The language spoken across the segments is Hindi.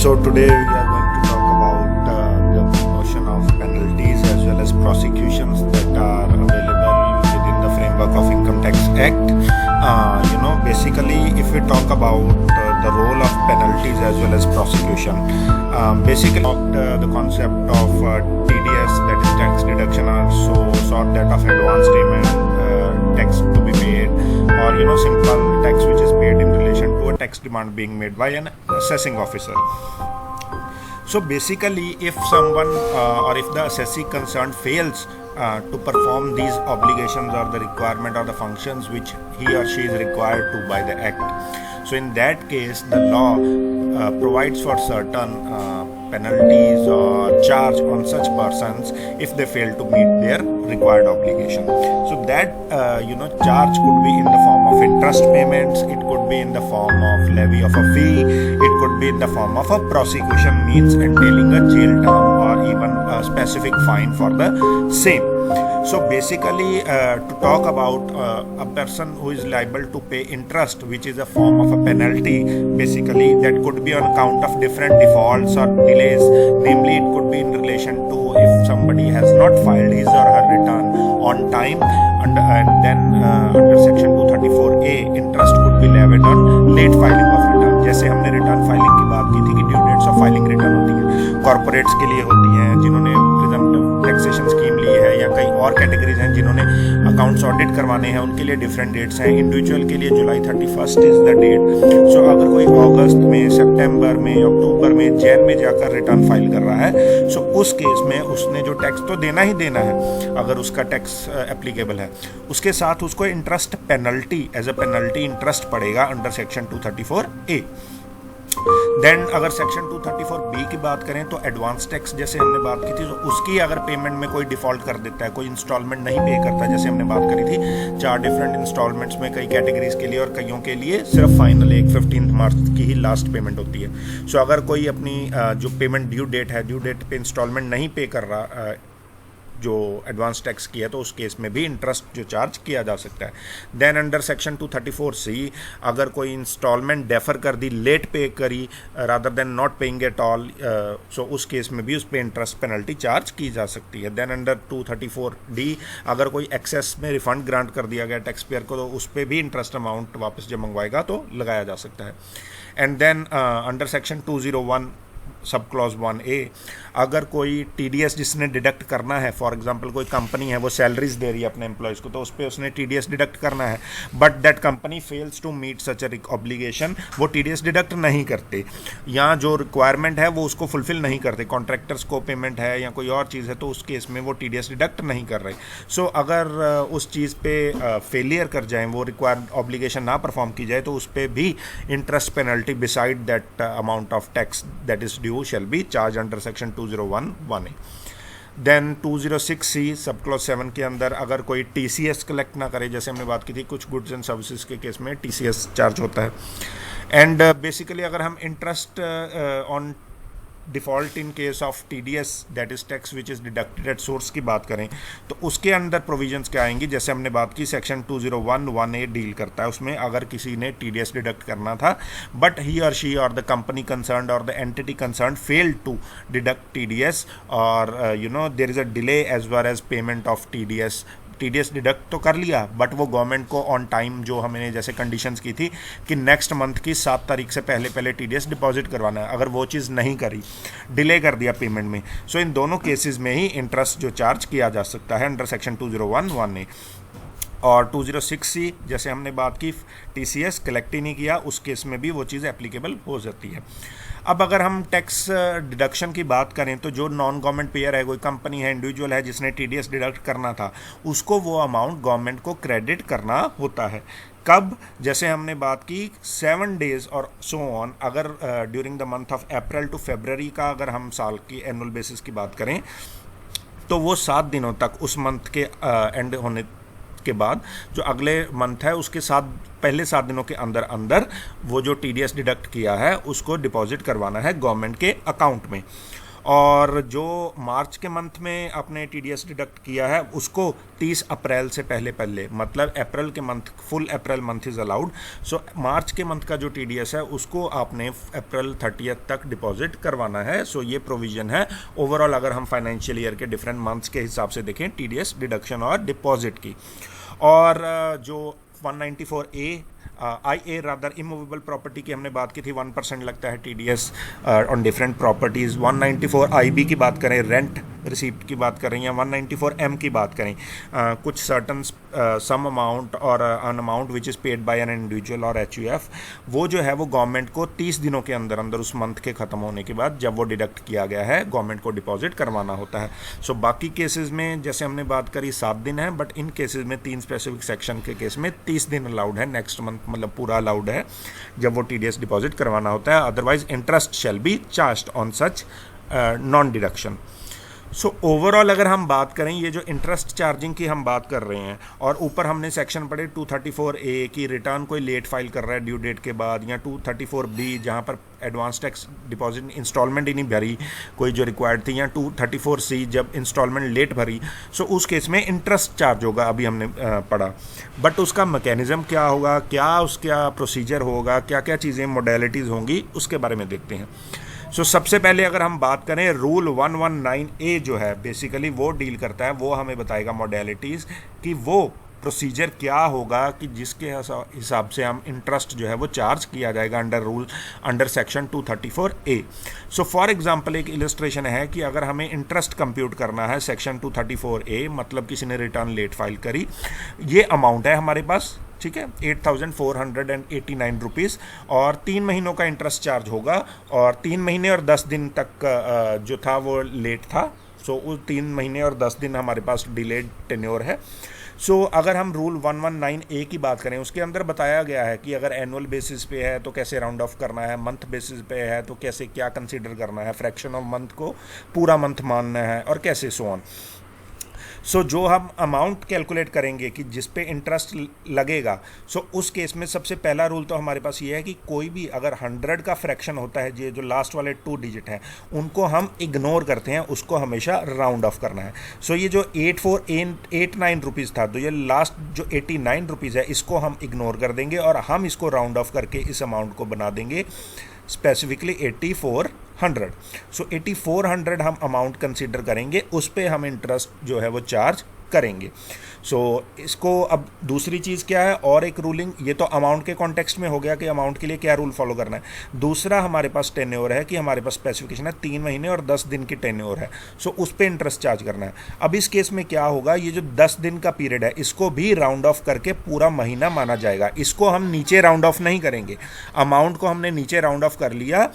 So today we are going to talk about the notion of penalties as well as prosecutions that are available within the framework of Income Tax Act. Basically, if we talk about the role of penalties as well as prosecution, basically the concept of TDS, that is tax deduction, are sort that of advance payment tax to be paid, or simple tax which is paid in relation to a tax demand being made by an assessing officer. So basically, if someone or if the assessee concerned fails to perform these obligations or the requirement or the functions which he or she is required to by the act, so in that case the law provides for certain penalties or charge on such persons if they fail to meet their required obligation. So that charge could be in the form of interest payments, it could be in the form of levy of a fee, it could be in the form of a prosecution, means entailing a jail term or even a specific fine for the same. So basically, to talk about a person who is liable to pay interest, which is a form of a penalty, basically that could be on account of different defaults or delays. Namely, it could be in relation to if somebody has not filed his or her return on time, and then under section 234A, interest could be levied on late filing of return. जैसे हमने रिटर्न फाइलिंग की बात की थी कि due dates of filing return होती है, कॉर्पोरेट्स के लिए होती हैं जिन्होंने प्रिजम्प्टिव टैक्सेशन स्कीम ली है, या कई और कैटेगरीज हैं जिन्होंने अकाउंट्स ऑडिट करवाने हैं, उनके लिए डिफरेंट डेट्स हैं. इंडिविजुअल के लिए जुलाई 31 इज द डेट. सो अगर कोई अगस्त में, सितंबर में, अक्टूबर में, जैन में जाकर रिटर्न फाइल कर रहा है, सो उस केस में उसने जो टैक्स तो देना ही देना है अगर उसका टैक्स एप्लीकेबल है, उसके साथ उसको interest penalty as a penalty interest पड़ेगा अंडर सेक्शन 234A. देन अगर सेक्शन 234B की बात करें तो एडवांस टैक्स जैसे हमने बात की थी, तो उसकी अगर पेमेंट में कोई डिफॉल्ट कर देता है, कोई इंस्टॉलमेंट नहीं पे करता है, जैसे हमने बात करी थी 4 डिफरेंट इंस्टॉलमेंट्स में कई कैटेगरीज के लिए, और कईयों के लिए सिर्फ फाइनल 15 मार्च की ही लास्ट पेमेंट होती है. सो अगर कोई अपनी जो पेमेंट ड्यू डेट पे इंस्टॉलमेंट नहीं पे कर रहा जो एडवांस टैक्स की है, तो उस केस में भी इंटरेस्ट जो चार्ज किया जा सकता है. देन अंडर सेक्शन 234C, अगर कोई इंस्टॉलमेंट डेफर कर दी, लेट पे करी rather than not paying at all, so उस केस में भी उस पर इंटरेस्ट पेनल्टी चार्ज की जा सकती है. देन अंडर 234D, अगर कोई एक्सेस में रिफंड ग्रांट कर दिया गया टैक्स पेयर को, तो उस पर भी इंटरेस्ट अमाउंट वापस जब मंगवाएगा तो लगाया जा सकता है. And then under section 201 sub clause 1A, अगर कोई TDS जिसने डिडक्ट करना है, फॉर एग्जांपल कोई कंपनी है वो सैलरीज दे रही है अपने एम्प्लॉयज़ को, तो उस पर उसने TDS डिडक्ट करना है, but that company fails to meet such a obligation, वो TDS डिडक्ट नहीं करते, या जो रिक्वायरमेंट है वो उसको फुलफिल नहीं करते, कॉन्ट्रैक्टर्स को पेमेंट है या कोई और चीज़ है, तो उस केस में वो TDS डिडक्ट नहीं कर रहे. सो अगर उस चीज़ पे फेलियर कर जाएँ, वो रिक्वायर्ड ऑब्लिगेशन ना परफॉर्म की जाए, तो उस पर भी interest penalty beside that amount of tax that is due shall be charged under section 201(1)A. Then 206C sub clause 7 के अंदर अगर कोई TCS कलेक्ट ना करे, जैसे हमने बात की थी कुछ गुड्स एंड सर्विसेज के केस में TCS चार्ज होता है. एंड बेसिकली अगर हम interest on default in case of TDS that is tax which is deducted at source की बात करें, तो उसके अंदर प्रोविजंस क्या आएंगी, जैसे हमने बात की सेक्शन 201(1)A डील करता है. उसमें अगर किसी ने TDS डिडक्ट करना था, बट ही और शी और द कंपनी कंसर्न्ड और the entity concerned failed to deduct TDS, और there is a delay as well as payment of TDS deduct तो कर लिया, बट वो गवर्नमेंट को ऑन टाइम जो हमने जैसे कंडीशंस की थी कि नेक्स्ट मंथ की 7 तारीख से पहले TDS डिपॉजिट करवाना है, अगर वो चीज़ नहीं करी, डिले कर दिया पेमेंट में, सो इन दोनों केसेस में ही इंटरेस्ट जो चार्ज किया जा सकता है अंडर सेक्शन 201(1)A. और 206C जैसे हमने बात की, TCS कलेक्ट ही नहीं किया, उस केस में भी वो चीज़ एप्लीकेबल हो जाती है. अब अगर हम टैक्स डिडक्शन की बात करें, तो जो नॉन गवर्नमेंट पेयर है, कोई कंपनी है, इंडिविजुअल है जिसने TDS डिडक्ट करना था, उसको वो अमाउंट गवर्नमेंट को क्रेडिट करना होता है. कब, जैसे हमने बात की 7 डेज़ और सो ऑन, अगर during the month of April to फरवरी का अगर हम साल की एनुअल बेसिस की बात करें, तो वो 7 दिनों तक उस मंथ के एंड होने के बाद जो अगले मंथ है उसके साथ पहले 7 दिनों के अंदर अंदर वो जो TDS डिडक्ट किया है उसको डिपॉजिट करवाना है गवर्नमेंट के अकाउंट में. और जो मार्च के मंथ में आपने TDS डिडक्ट किया है उसको 30 अप्रैल से पहले पहले, मतलब अप्रैल के month, full April month is allowed. So March के मंथ का जो TDS है उसको आपने अप्रैल 30 तक डिपॉजिट करवाना है। सो ये प्रोविज़न है ओवरऑल अगर हम फाइनेंशियल ईयर के डिफरेंट मंथ्स के हिसाब से देखें TDS डिडक्शन और डिपॉजिट की। और जो 194A IA rather immovable property की हमने बात की थी, 1% लगता है TDS on different properties. 194 IB की बात करें, रेंट रिसीप्ट की बात करें, या 194M की बात करें, कुछ certain sum amount or an amount which is paid by an individual or HUF, वो जो है वो गवर्नमेंट को 30 दिनों के अंदर अंदर उस मंथ के ख़त्म होने के बाद जब वो डिडक्ट किया गया है गवर्नमेंट को डिपॉजिट करवाना होता है। सो बाकी केसेस में जैसे हमने बात करी 7 दिन है, बट इन केसेस में 3 स्पेसिफिक सेक्शन के केस में 30 दिन अलाउड है, नेक्स्ट मंथ मतलब पूरा अलाउड है जब वो TDS डिपॉजिट करवाना होता है। Otherwise interest shall B charged on such non deduction. So overall अगर हम बात करें, ये जो इंटरेस्ट चार्जिंग की हम बात कर रहे हैं, और ऊपर हमने सेक्शन पढ़े 234A की रिटर्न कोई लेट फाइल कर रहा है ड्यू डेट के बाद, या 234B जहाँ पर एडवांस टैक्स डिपॉजिट इंस्टॉलमेंट ही नहीं भरी कोई जो रिक्वायर्ड थी, या 234C जब इंस्टॉलमेंट लेट भरी, सो उस केस में इंटरेस्ट चार्ज होगा, अभी हमने पढ़ा। बट उसका मैकेनिज़्म क्या होगा, क्या उसका प्रोसीजर होगा, क्या क्या चीज़ें मोडेलिटीज़ होंगी, उसके बारे में देखते हैं। सो सबसे पहले अगर हम बात करें रूल 119A जो है बेसिकली वो डील करता है, वो हमें बताएगा मॉडलिटीज़ कि वो प्रोसीजर क्या होगा कि जिसके हिसाब से हम इंटरेस्ट जो है वो चार्ज किया जाएगा under section 234A। So for example एक इलस्ट्रेशन है कि अगर हमें इंटरेस्ट कंप्यूट करना है सेक्शन 234A, मतलब किसी ने रिटर्न लेट फाइल करी, ये अमाउंट है हमारे पास, ठीक है, 8,489 रुपीज़, और 3 महीनों का इंटरेस्ट चार्ज होगा, और 3 महीने और 10 दिन तक जो था वो लेट था। सो उस 3 महीने और 10 दिन हमारे पास डिलेड टेन्योर है। सो अगर हम रूल 119A की बात करें, उसके अंदर बताया गया है कि अगर एनुअल बेसिस पे है तो कैसे राउंड ऑफ करना है, मंथ बेसिस पे है तो कैसे क्या कंसीडर करना है, फ्रैक्शन ऑफ मंथ को पूरा मंथ मानना है, और कैसे सो ऑन। सो जो हम अमाउंट कैलकुलेट करेंगे कि जिस पे इंटरेस्ट लगेगा, सो उस केस में सबसे पहला रूल तो हमारे पास ये है कि कोई भी अगर 100 का फ्रैक्शन होता है, ये जो लास्ट वाले 2 डिजिट हैं उनको हम इग्नोर करते हैं, उसको हमेशा राउंड ऑफ करना है। सो ये जो 8489 रुपीज़ था, तो ये लास्ट जो 89 रुपीज़ है इसको हम इग्नोर कर देंगे और हम इसको राउंड ऑफ करके इस अमाउंट को बना देंगे स्पेसिफिकली 8400। सो 8400 हम अमाउंट कंसीडर करेंगे, उस पे हम इंटरेस्ट जो है वो चार्ज करेंगे। सो इसको अब दूसरी चीज़ क्या है, और एक रूलिंग, ये तो अमाउंट के कॉन्टेक्स्ट में हो गया कि अमाउंट के लिए क्या रूल फॉलो करना है। दूसरा हमारे पास टेन्योर है कि हमारे पास स्पेसिफिकेशन है 3 महीने और 10 दिन की टेन्योर है, सो उस पर इंटरेस्ट चार्ज करना है। अब इस केस में क्या होगा, ये जो 10 दिन का पीरियड है इसको भी राउंड ऑफ करके पूरा महीना माना जाएगा, इसको हम नीचे राउंड ऑफ नहीं करेंगे। अमाउंट को हमने नीचे राउंड ऑफ कर लिया,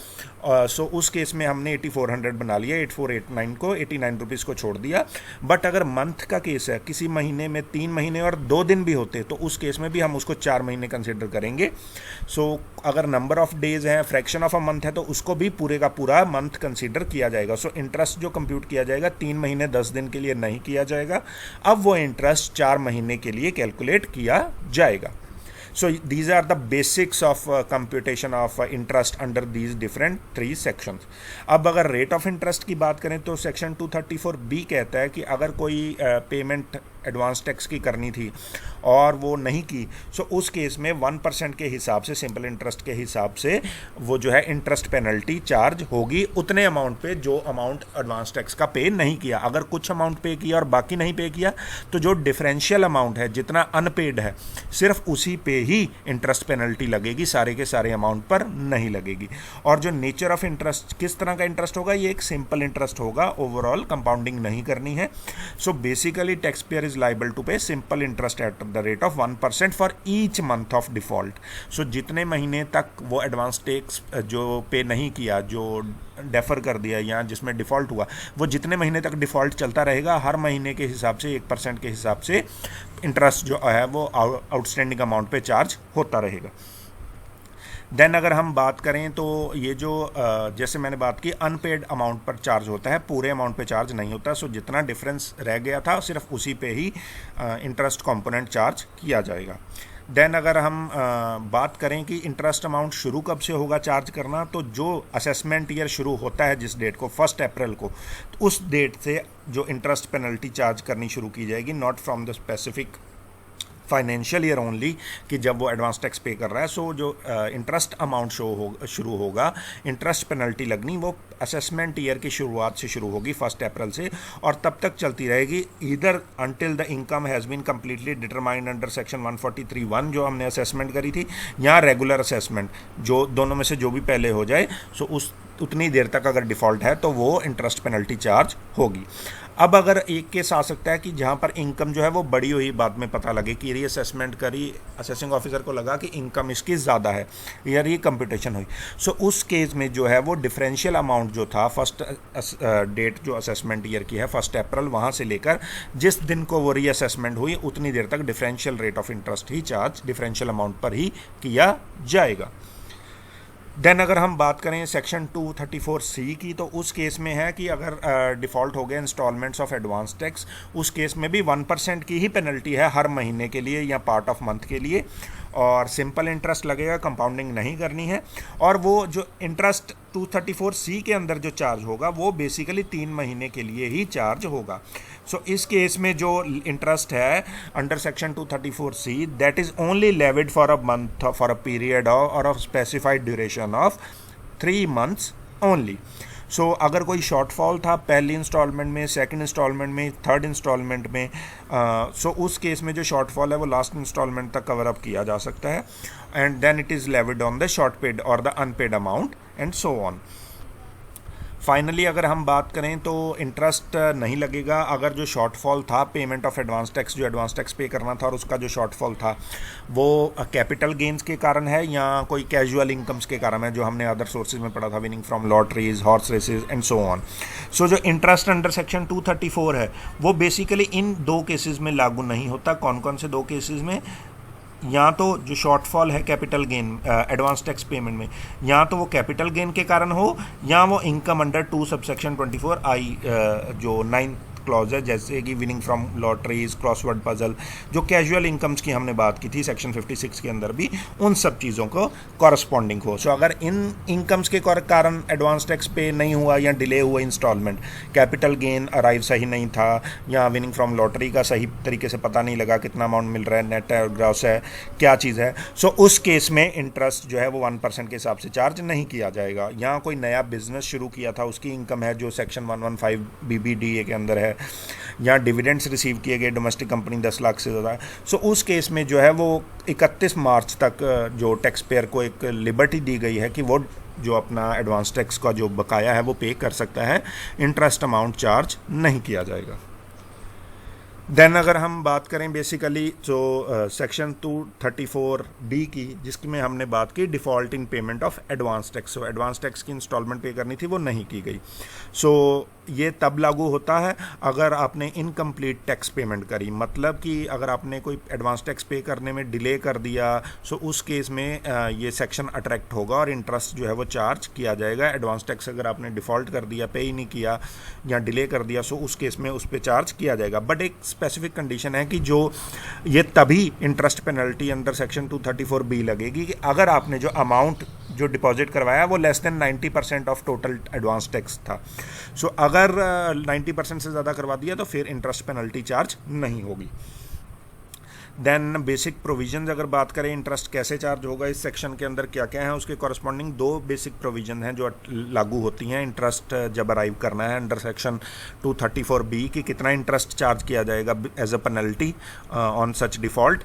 सो उस केस में हमने 8400 बना लिया, 8489 को 89 रुपीज़ को छोड़ दिया। बट अगर मंथ का केस है, किसी महीने में 3 महीने और 2 दिन भी होते, तो उस केस में भी हम उसको 4 महीने कंसिडर करेंगे। सो अगर नंबर ऑफ डेज हैं, फ्रैक्शन ऑफ अ मंथ है, तो उसको भी पूरे का पूरा मंथ कंसिडर किया जाएगा। सो इंटरेस्ट जो कंप्यूट किया जाएगा 3 महीने 10 दिन के लिए नहीं किया जाएगा, अब वो इंटरेस्ट 4 महीने के लिए कैलकुलेट किया जाएगा। So these are the basics of computation of interest under these different 3 sections. अब अगर रेट ऑफ इंटरेस्ट की बात करें तो सेक्शन 234B कहता है कि अगर कोई पेमेंट एडवांस टैक्स की करनी थी और वो नहीं की, सो उस केस में 1% के हिसाब से, सिंपल इंटरेस्ट के हिसाब से वो जो है इंटरेस्ट पेनल्टी चार्ज होगी उतने अमाउंट पे जो अमाउंट एडवांस टैक्स का पे नहीं किया। अगर कुछ अमाउंट पे किया और बाकी नहीं पे किया, तो जो डिफरेंशियल अमाउंट है, जितना अनपेड है, सिर्फ उसी पे ही इंटरेस्ट पेनल्टी लगेगी, सारे के सारे अमाउंट पर नहीं लगेगी। और जो नेचर ऑफ इंटरेस्ट, किस तरह का इंटरेस्ट होगा, ये एक सिंपल इंटरेस्ट होगा, ओवरऑल कंपाउंडिंग नहीं करनी है। So basically tax payer is liable to pay simple interest at the rate of 1% for each month of default. So जितने महीने तक वो एडवांस टैक्स जो पे नहीं किया, जो डेफर कर दिया या जिसमें डिफ़ॉल्ट हुआ, वो जितने महीने तक डिफ़ॉल्ट चलता रहेगा, हर महीने के हिसाब से 1% के हिसाब से इंटरेस्ट जो है वो आउटस्टैंडिंग अमाउंट पे चार्ज होता रहेगा। देन अगर हम बात करें तो ये जो जैसे मैंने बात की, अनपेड अमाउंट पर चार्ज होता है, पूरे अमाउंट पे चार्ज नहीं होता। सो जितना डिफरेंस रह गया था सिर्फ उसी पे ही इंटरेस्ट कंपोनेंट चार्ज किया जाएगा। देन अगर हम बात करें कि इंटरेस्ट अमाउंट शुरू कब से होगा चार्ज करना, तो जो असेसमेंट ईयर शुरू होता है जिस डेट को 1 अप्रैल को, तो उस डेट से जो इंटरेस्ट पेनल्टी चार्ज करनी शुरू की जाएगी, not from the specific financial year only, कि जब वो एडवांस टैक्स पे कर रहा है। सो जो इंटरेस्ट अमाउंट शुरू होगा, इंटरेस्ट पेनल्टी लगनी, वो असेसमेंट ईयर की शुरुआत से शुरू होगी 1 अप्रैल से, और तब तक चलती रहेगी, either until the income has been completely determined under section 143(1) जो हमने असेसमेंट करी थी, या रेगुलर असेसमेंट, जो दोनों में से जो भी पहले हो जाए। सो उतनी देर तक अगर डिफ़ॉल्ट है तो वो इंटरेस्ट पेनल्टी चार्ज होगी। अब अगर एक केस आ सकता है कि जहाँ पर इनकम जो है वो बड़ी हुई, बाद में पता लगे कि रीअसेसमेंट करी, असेसिंग ऑफिसर को लगा कि इनकम इसकी ज़्यादा है, या री कंप्यूटेशन हुई। सो उस केस में जो है वो डिफरेंशियल अमाउंट जो था फर्स्ट डेट जो असेसमेंट ईयर की है 1 अप्रैल, वहाँ से लेकर जिस दिन को वो रीअसेसमेंट हुई उतनी देर तक differential rate of interest he charge differential amount पर ही किया जाएगा। देन अगर हम बात करें सेक्शन 234C की, तो उस केस में है कि अगर डिफ़ॉल्ट हो गए इंस्टॉलमेंट्स ऑफ एडवांस टैक्स, उस केस में भी 1% की ही पेनल्टी है हर महीने के लिए या पार्ट ऑफ मंथ के लिए, और सिंपल इंटरेस्ट लगेगा, कंपाउंडिंग नहीं करनी है। और वो जो इंटरेस्ट 234C के अंदर जो चार्ज होगा वो बेसिकली 3 महीने के लिए ही चार्ज होगा। सो इस केस में जो इंटरेस्ट है under section 234C, that is only levied for a month, for a period or of specified duration of 3 months only. So अगर कोई शॉर्टफॉल था पहली इंस्टॉलमेंट में, सेकंड इंस्टॉलमेंट में, थर्ड इंस्टॉलमेंट में, सो उस केस में जो शॉर्टफॉल है वो लास्ट इंस्टॉलमेंट तक कवर अप किया जा सकता है, and then it is levied on the short paid or the unpaid amount and so on. Finally अगर हम बात करें तो इंटरेस्ट नहीं लगेगा अगर जो शॉर्टफॉल था पेमेंट ऑफ एडवांस टैक्स, जो एडवांस टैक्स पे करना था और उसका जो शॉर्टफॉल था वो कैपिटल गेन्स के कारण है या कोई कैजुअल इनकम्स के कारण है, जो हमने अदर सोर्सेज में पढ़ा था, winning from lotteries, horse races and so on. So जो इंटरेस्ट अंडर सेक्शन 234 है वो बेसिकली इन 2 केसेस में लागू नहीं होता। कौन कौन से 2 केसेस में? या तो जो शॉर्टफॉल है capital gain advance tax payment में, या तो वो कैपिटल गेन के कारण हो, या वो इनकम अंडर 2 सबसेक्शन 24I जो 9 क्लॉज है, जैसे कि winning from lotteries, crossword puzzle, जो कैजुअल इनकम्स की हमने बात की थी सेक्शन 56 के अंदर भी, उन सब चीज़ों को कॉरस्पॉन्डिंग हो। सो अगर इन इनकम्स के कारण एडवांस टैक्स पे नहीं हुआ या डिले हुआ इंस्टॉलमेंट, कैपिटल गेन अराइव सही नहीं था, या विनिंग फ्रॉम लॉटरी का सही तरीके से पता नहीं लगा कितना अमाउंट मिल रहा है, नेट है, ग्रॉस है, क्या चीज़ है, सो उस केस में इंटरेस्ट जो है वो 1% के हिसाब से चार्ज नहीं किया जाएगा। यहाँ कोई नया बिजनेस शुरू किया था, उसकी इनकम है जो सेक्शन 115 BBDA के अंदर है, या डिविडेंड्स रिसीव किए गए डोमेस्टिक कंपनी 10 लाख से ज़्यादा है, सो उस केस में जो है वो 31 मार्च तक जो टैक्स पेयर को एक लिबर्टी दी गई है कि वो जो अपना एडवांस टैक्स का जो बकाया है वो पे कर सकता है, इंटरेस्ट अमाउंट चार्ज नहीं किया जाएगा। देन अगर हम बात करें बेसिकली जो सेक्शन 234D की, जिसमें हमने बात की default in payment of advance tax, so advance tax की इंस्टॉलमेंट पे करनी थी वो नहीं की गई। सो ये तब लागू होता है अगर आपने इनकम्प्लीट टैक्स पेमेंट करी, मतलब कि अगर आपने कोई एडवांस टैक्स पे करने में डिले कर दिया, सो उस केस में ये सेक्शन अट्रैक्ट होगा और इंटरेस्ट जो है वो चार्ज किया जाएगा। एडवांस टैक्स अगर आपने डिफ़ॉल्ट कर दिया, पे ही नहीं किया या डिले कर दिया, सो उस केस में उस पर चार्ज किया जाएगा। बट एक स्पेसिफिक कंडीशन है कि जो ये तभी interest penalty under section 234B लगेगी कि अगर आपने जो अमाउंट जो डिपॉजिट करवाया वो less than 90% of total advance tax था। सो अगर 90% से ज़्यादा करवा दिया तो फिर इंटरेस्ट पेनल्टी चार्ज नहीं होगी। देन बेसिक प्रोविजंस अगर बात करें इंटरेस्ट कैसे चार्ज होगा इस सेक्शन के अंदर क्या क्या है, उसके कॉरस्पॉन्डिंग 2 बेसिक प्रोविजन हैं जो लागू होती हैं इंटरेस्ट जब अराइव करना है अंडर सेक्शन 234B कि कितना इंटरेस्ट चार्ज किया जाएगा as a penalty on such default.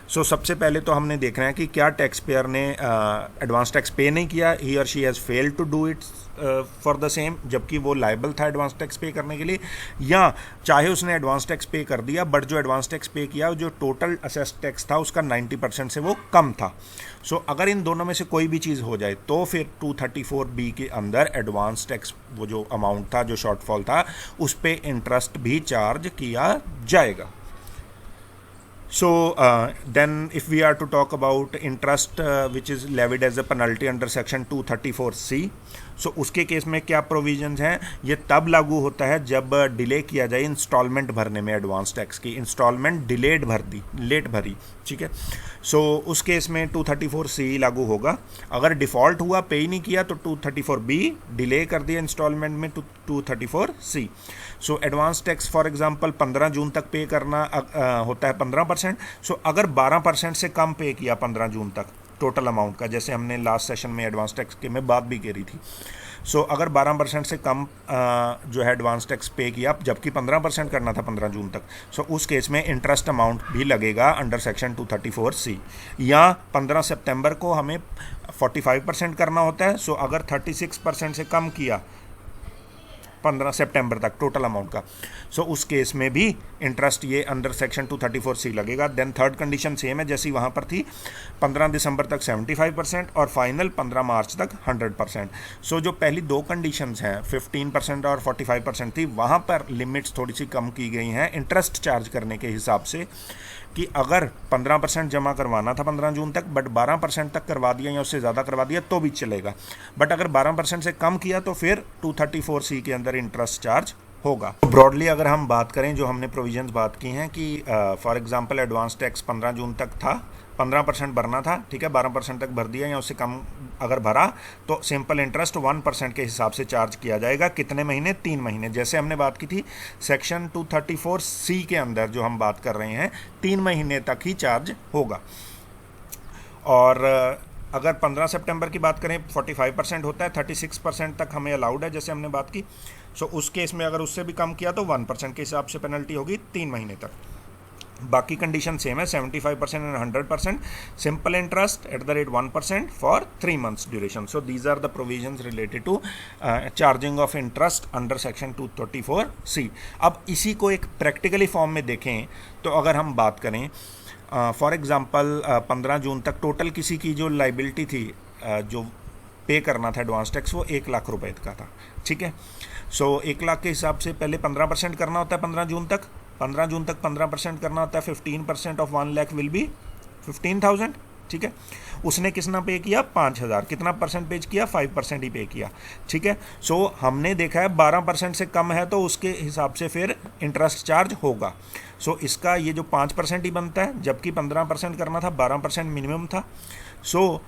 So सबसे पहले तो हमने देखना है कि क्या टैक्स पेयर ने एडवांस टैक्स पे नहीं किया, ही और she has failed to do it for the same, जबकि वो लायबल था एडवांस टैक्स पे करने के लिए, या चाहे उसने एडवांस टैक्स पे कर दिया बट जो एडवांस टैक्स पे किया जो टोटल असेस टैक्स था उसका 90% से वो कम था। सो अगर इन दोनों में से कोई भी चीज़ हो जाए तो फिर 234B के अंदर एडवांस टैक्स वो जो अमाउंट था, जो शॉर्टफॉल था, उस पर इंटरेस्ट भी चार्ज किया जाएगा। So then if we are to talk about interest which is levied as a penalty under section 234C, सो उसके केस में क्या प्रोविजंस हैं, ये तब लागू होता है जब डिले किया जाए इंस्टॉलमेंट भरने में एडवांस टैक्स की, इंस्टॉलमेंट डिलेड भर दी, लेट भरी, ठीक है। सो उस केस में 234C लागू होगा। अगर डिफ़ॉल्ट हुआ, पे ही नहीं किया, तो 234B, डिले कर दिया इंस्टॉलमेंट में, 234C। So advance tax for example 15 जून तक पे करना होता है 15%। सो अगर 12% से कम पे किया 15 जून तक टोटल अमाउंट का, जैसे हमने लास्ट सेशन में एडवांस टैक्स के में बात भी करी थी, सो अगर 12% से कम जो है एडवांस टैक्स पे किया, जबकि 15% करना था 15 जून तक, सो उस केस में इंटरेस्ट अमाउंट भी लगेगा अंडर सेक्शन 234C। या 15 सितंबर को हमें 45% करना होता है, सो अगर 36% से कम किया 15 सितंबर तक टोटल अमाउंट का, सो उस केस में भी इंटरेस्ट ये अंडर सेक्शन 234C लगेगा। देन थर्ड कंडीशन सेम है जैसी वहाँ पर थी, 15 दिसंबर तक 75% और फाइनल 15 मार्च तक 100%। सो जो पहली दो कंडीशंस हैं 15% और 45% थी, वहाँ पर लिमिट्स थोड़ी सी कम की गई हैं इंटरेस्ट चार्ज करने के हिसाब से, कि अगर 15% जमा करवाना था 15 जून तक, बट 12% तक करवा दिया या उससे ज़्यादा करवा दिया तो भी चलेगा, बट अगर 12% से कम किया तो फिर 234C के अंदर इंटरेस्ट चार्ज होगा। ब्रॉडली अगर हम बात करें, जो हमने प्रोविजंस बात की हैं कि फॉर एग्जांपल एडवांस टैक्स 15 जून तक था, 15% भरना था, ठीक है, 12% तक भर दिया या उससे कम अगर भरा तो सिंपल इंटरेस्ट 1% के हिसाब से चार्ज किया जाएगा। कितने महीने? 3 महीने। जैसे हमने बात की थी सेक्शन 234C के अंदर जो हम बात कर रहे हैं, 3 महीने तक ही चार्ज होगा। और अगर 15 सितंबर की बात करें 45% होता है, 36% तक हमें अलाउड है जैसे हमने बात की। सो उस केस में अगर उससे भी कम किया तो 1% के हिसाब से पेनल्टी होगी 3 महीने तक। बाकी कंडीशन सेम है, 75% and 100%, simple interest at the rate 1% for 3 months duration. So these are the provisions related to charging of interest under section 234C। अब इसी को एक प्रैक्टिकली फॉर्म में देखें तो अगर हम बात करें फॉर एग्जांपल 15 जून तक टोटल किसी की जो लाइबिलिटी थी, जो पे करना था एडवांस टैक्स, वो 1 लाख रुपए का था, ठीक है। सो 1 लाख के हिसाब से पहले 15% करना होता है 15 जून तक, 15 जून तक 15% करना होता है, 15% ऑफ 1 लाख विल बी 15,000, ठीक है। उसने कितना पे किया? 5,000। कितना परसेंट पे किया? 5% ही पे किया, ठीक है। सो हमने देखा है 12% से कम है तो उसके हिसाब से फिर इंटरेस्ट चार्ज होगा। सो इसका ये जो 5% ही बनता है, जबकि 15% करना था, 12% मिनिमम था। सो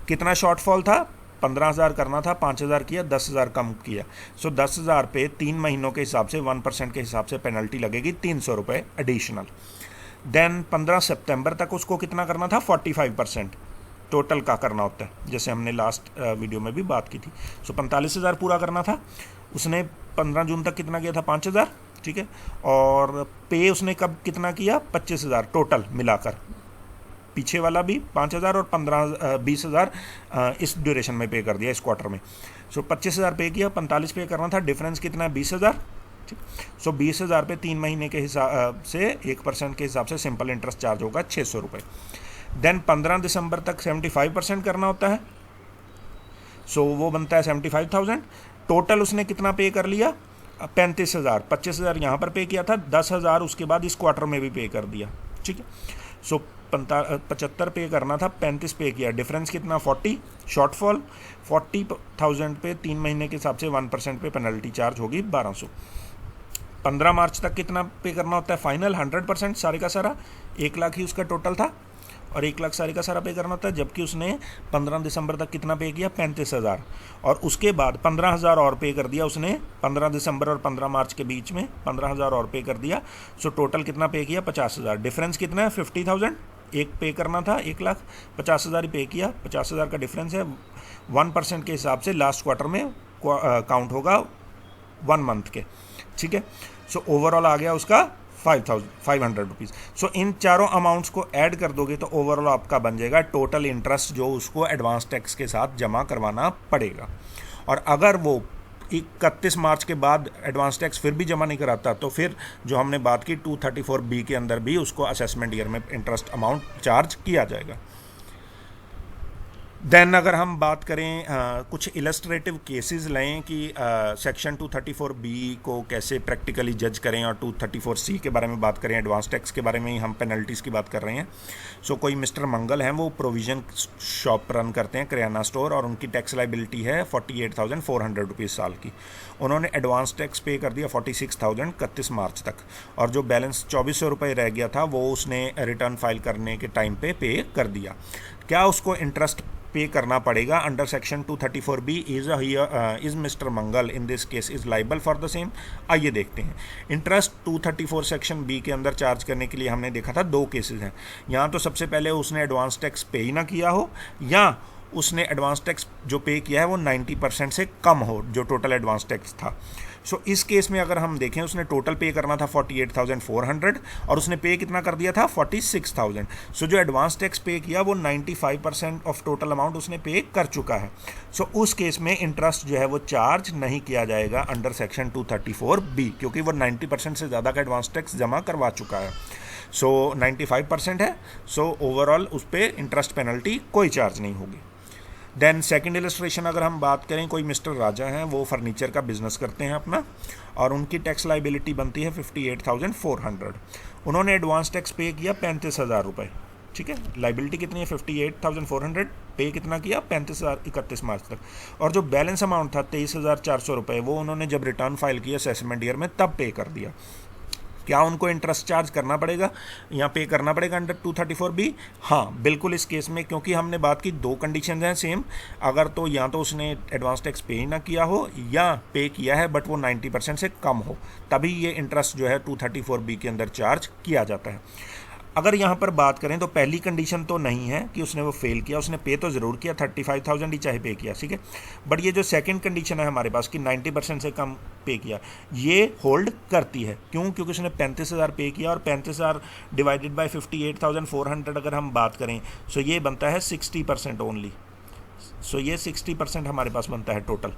कितना शॉर्टफॉल था? 15,000 करना था, 5,000 किया, 10,000 कम किया। सो 10,000 पे 3 महीनों के हिसाब से 1% के हिसाब से पेनल्टी लगेगी 300 रुपये एडिशनल। देन 15 सितंबर तक उसको कितना करना था? 45% टोटल का करना होता है, जैसे हमने लास्ट वीडियो में भी बात की थी। सो 45,000 पूरा करना था। उसने 15 जून तक कितना किया था? 5,000, ठीक है। और पे उसने कब कितना किया? 25,000 टोटल मिलाकर, पीछे वाला भी 5,000 और 20,000 इस ड्यूरेशन में पे कर दिया इस क्वार्टर में। सो 25,000 पे किया, 45 पे करना था, डिफरेंस कितना है? 20,000, ठीक। सो 20,000 पे 3 महीने के हिसाब से 1% के हिसाब से सिंपल इंटरेस्ट चार्ज होगा 600 रुपये। देन 15 दिसंबर तक 75% करना होता है, सो वो बनता है 75,000। टोटल उसने कितना पे कर लिया? 35,000। 25,000 यहाँ पर पे किया था, 10,000 उसके बाद इस क्वार्टर में भी पे कर दिया, ठीक है। सो 75 पे करना था, 35 पे किया, डिफरेंस कितना? 40। शॉर्टफॉल 40,000 पे 3 महीने के हिसाब से 1% पे पेनल्टी चार्ज होगी 1,200। 15 मार्च तक कितना पे करना होता है? फाइनल 100% सारे का सारा, 1 लाख ही उसका टोटल था और 1 लाख सारे का सारा पे करना होता है, जबकि उसने 15 दिसंबर तक कितना पे किया? 35,000। और उसके बाद 15,000 और पे कर दिया उसने 15 दिसंबर और 15 मार्च के बीच में 15,000 और पे कर दिया। सो टोटल कितना पे किया? 50,000। डिफरेंस कितना है? 50,000। एक पे करना था 1 लाख, 50,000 ही पे किया, 50,000 का डिफरेंस है। 1% के हिसाब से लास्ट क्वार्टर में काउंट होगा 1 मंथ के, ठीक है। सो ओवरऑल आ गया उसका 500 रुपीज़। सो इन चारों अमाउंट्स को ऐड कर दोगे तो ओवरऑल आपका बन जाएगा टोटल इंटरेस्ट जो उसको एडवांस टैक्स के साथ जमा करवाना पड़ेगा। और अगर वो 31 मार्च के बाद एडवांस टैक्स फिर भी जमा नहीं कराता तो फिर जो हमने बात की 234B के अंदर भी उसको असेसमेंट ईयर में इंटरेस्ट अमाउंट चार्ज किया जाएगा। देन अगर हम बात करें कुछ इलस्ट्रेटिव केसेस लें कि सेक्शन 234B को कैसे प्रैक्टिकली जज करें और 234C के बारे में बात करें, एडवांस टैक्स के बारे में ही हम पेनल्टीज़ की बात कर रहे हैं। सो कोई मिस्टर मंगल हैं, वो प्रोविज़न शॉप रन करते हैं, किराना स्टोर, और उनकी टैक्स लाइबिलिटी है 48,400 रुपीज़ साल की। उन्होंने एडवांस टैक्स पे कर दिया 46,000 31 मार्च तक, और जो बैलेंस 2400 रुपये रह गया था वो उसने रिटर्न फाइल करने के टाइम पे कर दिया। क्या उसको इंटरेस्ट पे करना पड़ेगा under section 234B? Is mister Mangal in this case is liable for the same? आइए देखते हैं। इंटरेस्ट 234 सेक्शन बी के अंदर चार्ज करने के लिए हमने देखा था दो केसेस हैं। यहाँ तो सबसे पहले उसने एडवांस टैक्स पे ही ना किया हो, या उसने एडवांस टैक्स जो पे किया है वो 90% से कम हो जो टोटल एडवांस टैक्स था। सो इस केस में अगर हम देखें, उसने टोटल पे करना था 48,400 और उसने पे कितना कर दिया था 46,000। सो जो एडवांस टैक्स पे किया वो 95% ऑफ टोटल अमाउंट उसने पे कर चुका है। सो उस केस में इंटरेस्ट जो है वो चार्ज नहीं किया जाएगा अंडर सेक्शन 234B, क्योंकि वो 90% से ज़्यादा का एडवांस टैक्स जमा करवा चुका है। सो 95% है, सो ओवरऑल उस पर इंटरेस्ट पेनल्टी कोई चार्ज नहीं होगी। देन सेकंड इलस्ट्रेशन अगर हम बात करें, कोई मिस्टर राजा हैं, वो फर्नीचर का बिजनेस करते हैं अपना, और उनकी टैक्स लाइबिलिटी बनती है 58,400। उन्होंने एडवांस टैक्स पे किया 35,000 रुपये, ठीक है। लाइबिलिटी कितनी है 58,400, पे कितना किया 35,000 31 मार्च तक, और जो बैलेंस अमाउंट था 23,400 रुपये वो उन्होंने जब रिटर्न फाइल किया असेसमेंट ईयर में तब पे कर दिया। क्या उनको इंटरेस्ट चार्ज करना पड़ेगा या पे करना पड़ेगा अंडर 234B? हाँ बिल्कुल इस केस में, क्योंकि हमने बात की दो कंडीशन हैं सेम। अगर तो या तो उसने एडवांस टैक्स पे ही ना किया हो, या पे किया है बट वो 90% से कम हो, तभी ये इंटरेस्ट जो है 234B के अंदर चार्ज किया जाता है। अगर यहाँ पर बात करें तो पहली कंडीशन तो नहीं है कि उसने वो फेल किया, उसने पे तो ज़रूर किया, 35,000 ही चाहे पे किया, ठीक है। बट ये जो सेकंड कंडीशन है हमारे पास कि 90% से कम पे किया, ये होल्ड करती है। क्यों? क्योंकि उसने 35,000 पे किया, और 35,000 डिवाइडेड बाय 58,400 अगर हम बात करें, सो ये बनता है 60% ओनली। सो ये 60% हमारे पास बनता है टोटल।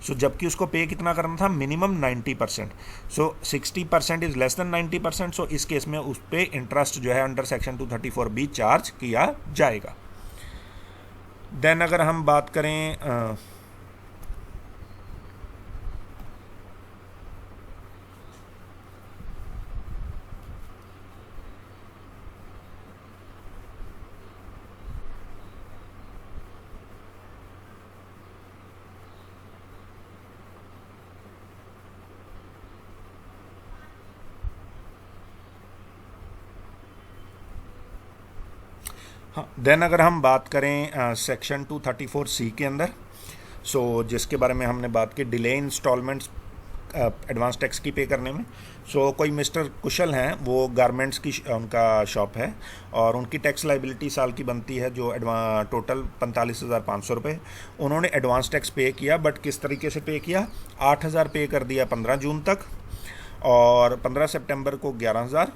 सो जबकि उसको पे कितना करना था, minimum 90%। So 60% is less than 90%। सो इस केस में उस पर इंटरेस्ट जो है अंडर सेक्शन 234B चार्ज किया जाएगा। देन अगर हम बात करें हाँ, देन अगर हम बात करें सेक्शन 234C के अंदर, सो जिसके बारे में हमने बात की डिले इंस्टॉलमेंट्स एडवांस टैक्स की पे करने में। सो कोई मिस्टर कुशल हैं, वो गारमेंट्स की उनका शॉप है, और उनकी टैक्स लाइबिलिटी साल की बनती है जो टोटल 45,500 रुपये। उन्होंने एडवांस टैक्स पे किया, बट किस तरीके से पे किया, 8,000 पे कर दिया 15 जून तक, और 15 सितंबर को 11,000,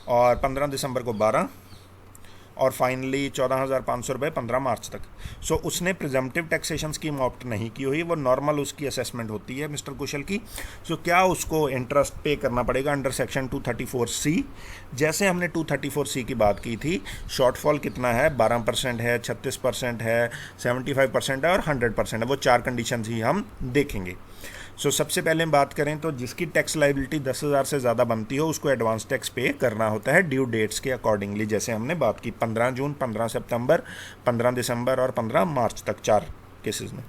और 15 दिसंबर को 12, और फाइनली 14,500 रुपये 15 मार्च तक। सो उसने प्रिजम्पटिव टैक्सेशन स्कीम ऑप्ट नहीं की हुई, वो नॉर्मल उसकी असेसमेंट होती है मिस्टर कुशल की। सो क्या उसको इंटरेस्ट पे करना पड़ेगा अंडर सेक्शन 234C? जैसे हमने 234C की बात की थी, शॉर्टफॉल कितना है, 12% है, 36% है, 75% है और 100% है। वो चार कंडीशन ही हम देखेंगे। सो सबसे पहले बात करें तो जिसकी टैक्स लाइबिलिटी 10,000 से ज़्यादा बनती हो उसको एडवांस टैक्स पे करना होता है ड्यू डेट्स के अकॉर्डिंगली। जैसे हमने बात की 15 जून, 15 सितंबर, 15 दिसंबर और 15 मार्च तक, चार केसेस में।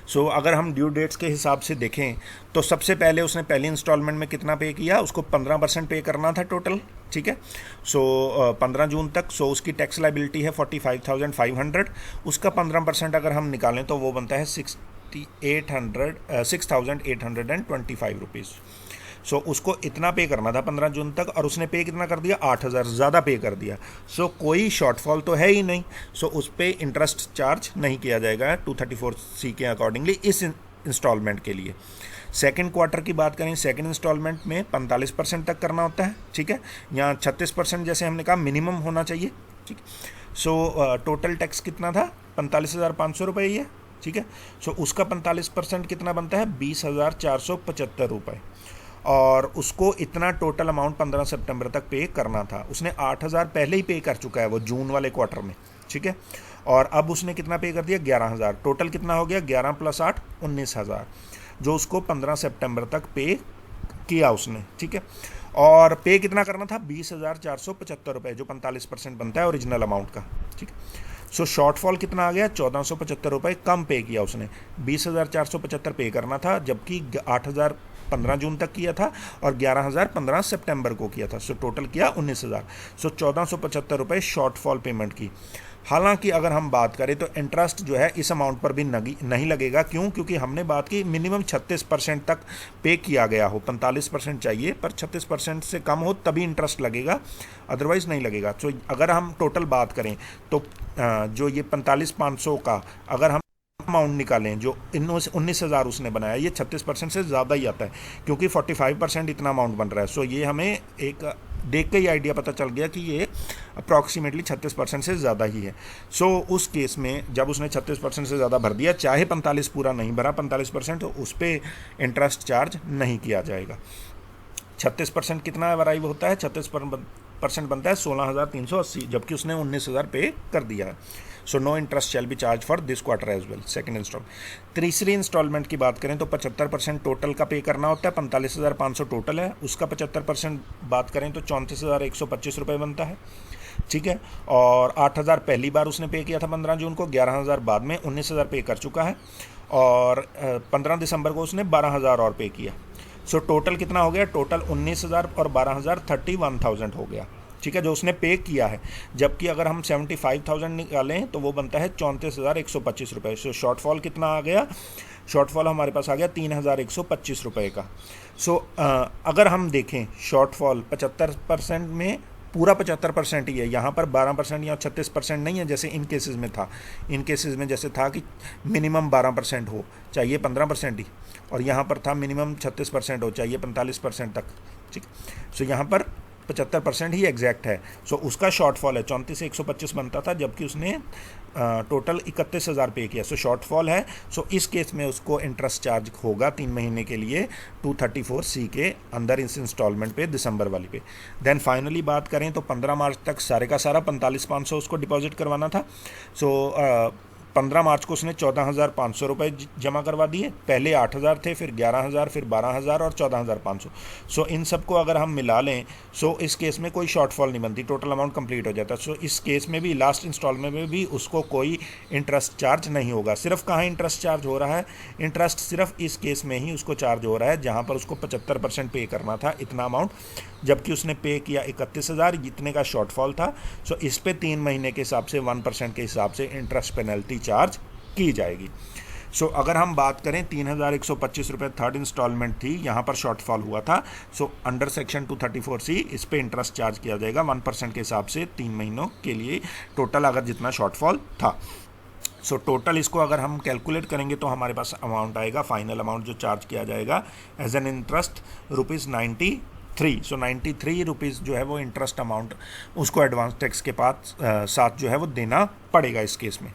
सो अगर हम ड्यू डेट्स के हिसाब से देखें तो सबसे पहले उसने पहली इंस्टॉलमेंट में कितना पे किया, उसको 15% पे करना था टोटल, ठीक है। सो 15 जून तक, सो उसकी टैक्स लाइबिलिटी है 45,500। उसका 15% अगर हम निकालें तो वो बनता है 6,825 रुपीज़। सो उसको इतना पे करना था 15 जून तक, और उसने पे कितना कर दिया, 8,000 ज़्यादा पे कर दिया। सो कोई शॉर्टफॉल तो है ही नहीं, सो उस पर इंटरेस्ट चार्ज नहीं किया जाएगा 234C के अकॉर्डिंगली इस इंस्टॉलमेंट के लिए। सेकंड क्वार्टर की बात करें, सेकंड इंस्टॉलमेंट में 45% तक करना होता है, ठीक है। यहाँ 36% जैसे हमने कहा मिनिमम होना चाहिए, ठीक। सो टोटल टैक्स कितना था, 45,500 रुपये ही है, ठीक है। सो उसका 45% कितना बनता है, 20,475 रुपये। और उसको इतना टोटल अमाउंट 15 सितंबर तक पे करना था। उसने 8,000 पहले ही पे कर चुका है वो जून वाले क्वार्टर में, ठीक है। और अब उसने कितना पे कर दिया, 11,000। टोटल कितना हो गया, 11 + 8 19,000, जो उसको 15 सितंबर तक पे किया उसने, ठीक है। और पे कितना करना था, 20,475 रुपये, जो 45% बनता है ओरिजिनल अमाउंट का, ठीक है। सो शॉर्टफॉल कितना आ गया, 1,475 रुपये कम पे किया उसने। 20,475 पे करना था, जबकि 8,000 15 जून तक किया था और 11,000 15 सितंबर को किया था। सो टोटल किया 19,000। सो 1,475 रुपये शॉर्टफॉल पेमेंट की। हालांकि अगर हम बात करें तो इंटरेस्ट जो है इस अमाउंट पर भी नहीं लगेगा। क्यों? क्योंकि हमने बात की मिनिमम 36% तक पे किया गया हो। 45% चाहिए, पर 36% से कम हो तभी इंटरेस्ट लगेगा, अदरवाइज नहीं लगेगा। तो अगर हम टोटल बात करें तो जो ये 45,500 का अगर हम अमाउंट निकालें, जो 19,000 उसने बनाया, ये 36% से ज़्यादा ही आता है, क्योंकि 45% इतना अमाउंट बन रहा है। सो ये हमें एक देख के ही आइडिया पता चल गया कि ये अप्रॉक्सीमेटली 36% से ज़्यादा ही है। सो उस केस में जब उसने 36% से ज़्यादा भर दिया, चाहे 45 पूरा नहीं भरा 45%, तो उस पर इंटरेस्ट चार्ज नहीं किया जाएगा। 36% कितना अराइव होता है, 36% बनता है 16,380, जबकि उसने 19,000 पे कर दिया है। So no interest shall be charge for this quarter as well. Second installment. तीसरी इंस्टॉलमेंट की बात करें तो 75% टोटल का पे करना होता है। 45,500 टोटल है, उसका 75% बात करें तो 34,125 रुपये बनता है, ठीक है। और 8,000 पहली बार उसने पे किया था 15 जून को, 11,000 बाद में, 19,000 पे कर चुका है। और 15 दिसंबर को उसने 12,000 और पे किया। सो टोटल कितना हो गया, टोटल 19,000 और 12,000 31,000 हो गया, ठीक है, जो उसने पे किया है। जबकि अगर हम 75,000 निकालें तो वो बनता है 34,125 रुपये। सो शॉर्टफॉल कितना आ गया, शॉर्टफॉल हमारे पास आ गया 3,125 रुपये का। सो अगर हम देखें शॉर्टफॉल 75% में पूरा 75% ही है, यहाँ पर 12% या 36% नहीं है जैसे इन केसेस में था। इन केसेस में जैसे था कि मिनिमम 12% हो, चाहिए 15% ही, और यहाँ पर था मिनिमम 36% हो, चाहिए 45% तक, ठीक। सो यहाँ पर 75% ही एग्जैक्ट है। सो उसका शॉर्टफॉल है 34,125 बनता था, जबकि उसने टोटल 31,000 पे किया। सो शॉर्टफॉल है। सो इस केस में उसको इंटरेस्ट चार्ज होगा 3 महीने के लिए 234C के अंदर इस इंस्टॉलमेंट पे, दिसंबर वाली पे। देन फाइनली बात करें तो 15 मार्च तक सारे का सारा 45,500 उसको डिपॉजिट करवाना था। सो 15 मार्च को उसने 14,500 रुपये जमा करवा दिए। पहले 8,000 थे, फिर 11,000, फिर 12,000 और 14,500। सो इन सबको अगर हम मिला लें, सो इस केस में कोई शॉर्टफॉल नहीं बनती, टोटल अमाउंट कंप्लीट हो जाता है। सो इस केस में भी, लास्ट इंस्टॉलमेंट में भी उसको कोई इंटरेस्ट चार्ज नहीं होगा। सिर्फ कहाँ इंटरेस्ट चार्ज हो रहा है, इंटरेस्ट सिर्फ इस केस में ही उसको चार्ज हो रहा है जहाँ पर उसको 75% पे करना था इतना अमाउंट, जबकि उसने पे किया 31,000, जितने का शॉर्टफॉल था। सो इस पे 3 महीने के हिसाब से 1% के हिसाब से इंटरेस्ट पेनल्टी चार्ज की जाएगी। सो अगर हम बात करें 3,125 रुपये थर्ड इंस्टॉलमेंट थी, यहाँ पर शॉर्टफॉल हुआ था। सो अंडर सेक्शन 234C इस पे इंटरेस्ट चार्ज किया जाएगा 1% के हिसाब से 3 महीनों के लिए, टोटल अगर जितना शॉर्टफॉल था। सो टोटल इसको अगर हम कैलकुलेट करेंगे तो हमारे पास अमाउंट आएगा, फाइनल अमाउंट जो चार्ज किया जाएगा as an interest ₹93। So 93 rupees जो है वो इंटरेस्ट अमाउंट उसको एडवांस टैक्स के साथ जो है वो देना पड़ेगा इस केस में।